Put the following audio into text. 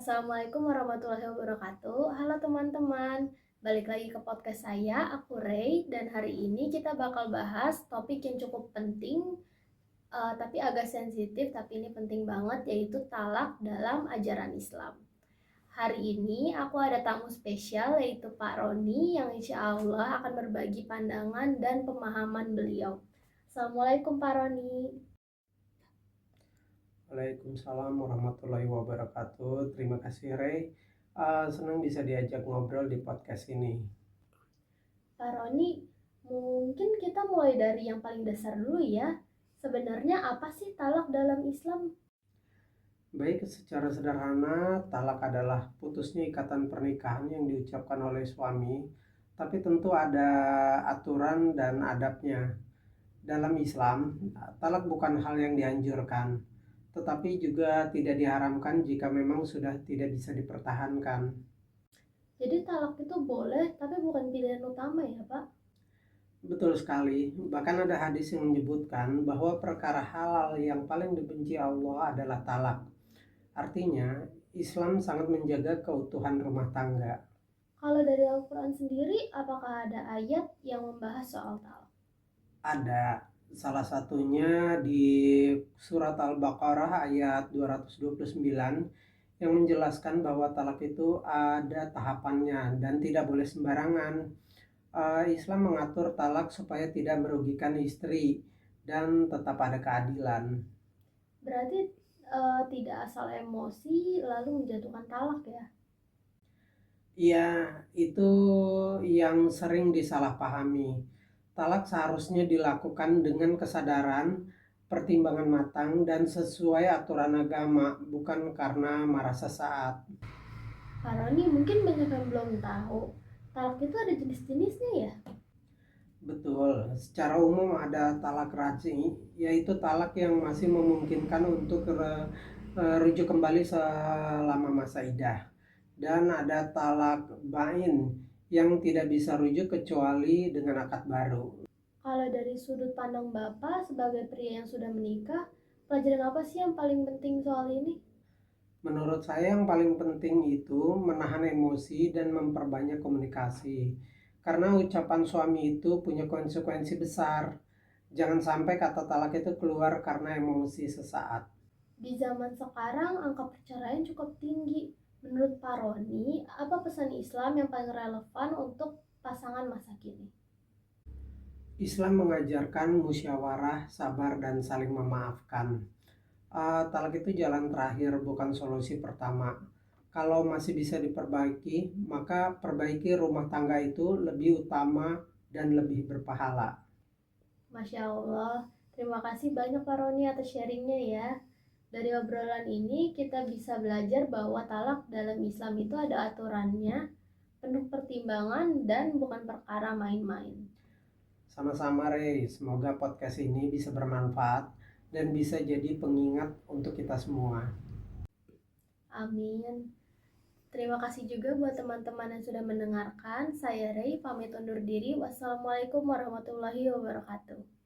Assalamualaikum warahmatullahi wabarakatuh. Halo teman-teman, balik lagi ke podcast saya, aku Ray, dan hari ini kita bakal bahas topik yang cukup penting, tapi agak sensitif, tapi ini penting banget, yaitu talak dalam ajaran Islam. Hari ini aku ada tamu spesial, yaitu Pak Roni, yang insya Allah akan berbagi pandangan dan pemahaman beliau. Assalamualaikum Pak Roni. Waalaikumsalam warahmatullahi wabarakatuh. Terima kasih Ray. Senang bisa diajak ngobrol di podcast ini. Pak Roni, mungkin kita mulai dari yang paling dasar dulu ya. Sebenarnya apa sih talak dalam Islam? Baik, secara sederhana, talak adalah putusnya ikatan pernikahan yang diucapkan oleh suami, tapi tentu ada aturan dan adabnya. Dalam Islam, talak bukan hal yang dianjurkan, tetapi juga tidak diharamkan jika memang sudah tidak bisa dipertahankan. Jadi talak itu boleh, tapi bukan pilihan utama ya Pak? Betul sekali. Bahkan ada hadis yang menyebutkan bahwa perkara halal yang paling dibenci Allah adalah talak. Artinya, Islam sangat menjaga keutuhan rumah tangga. Kalau dari Al-Quran sendiri, apakah ada ayat yang membahas soal talak? Ada salah satunya di surat Al-Baqarah ayat 229 yang menjelaskan bahwa talak itu ada tahapannya dan tidak boleh sembarangan. Islam mengatur talak supaya tidak merugikan istri dan tetap ada keadilan. Berarti tidak asal emosi lalu menjatuhkan talak ya? Iya, itu yang sering disalahpahami. Talak seharusnya dilakukan dengan kesadaran, pertimbangan matang, dan sesuai aturan agama, bukan karena marah sesaat. Pak Roni, mungkin banyak yang belum tahu. Talak itu ada jenis-jenisnya ya? Betul, secara umum ada talak raj'i, yaitu talak yang masih memungkinkan untuk rujuk kembali selama masa iddah. Dan ada talak bain yang tidak bisa rujuk kecuali dengan akad baru. Kalau dari sudut pandang Bapak sebagai pria yang sudah menikah, pelajaran apa sih yang paling penting soal ini? Menurut saya yang paling penting itu menahan emosi dan memperbanyak komunikasi. Karena ucapan suami itu punya konsekuensi besar. Jangan sampai kata talak itu keluar karena emosi sesaat. Di zaman sekarang, angka perceraian cukup tinggi. Menurut Pak Roni, apa pesan Islam yang paling relevan untuk pasangan masa kini? Islam mengajarkan musyawarah, sabar, dan saling memaafkan. Talak itu jalan terakhir, bukan solusi pertama. Kalau masih bisa diperbaiki, maka perbaiki rumah tangga itu lebih utama dan lebih berpahala. Masya Allah, terima kasih banyak Pak Roni atas sharingnya ya. Dari obrolan ini kita bisa belajar bahwa talak dalam Islam itu ada aturannya, penuh pertimbangan, dan bukan perkara main-main. Sama-sama Rey, semoga podcast ini bisa bermanfaat dan bisa jadi pengingat untuk kita semua. Amin. Terima kasih juga buat teman-teman yang sudah mendengarkan. Saya Rey, pamit undur diri. Wassalamualaikum warahmatullahi wabarakatuh.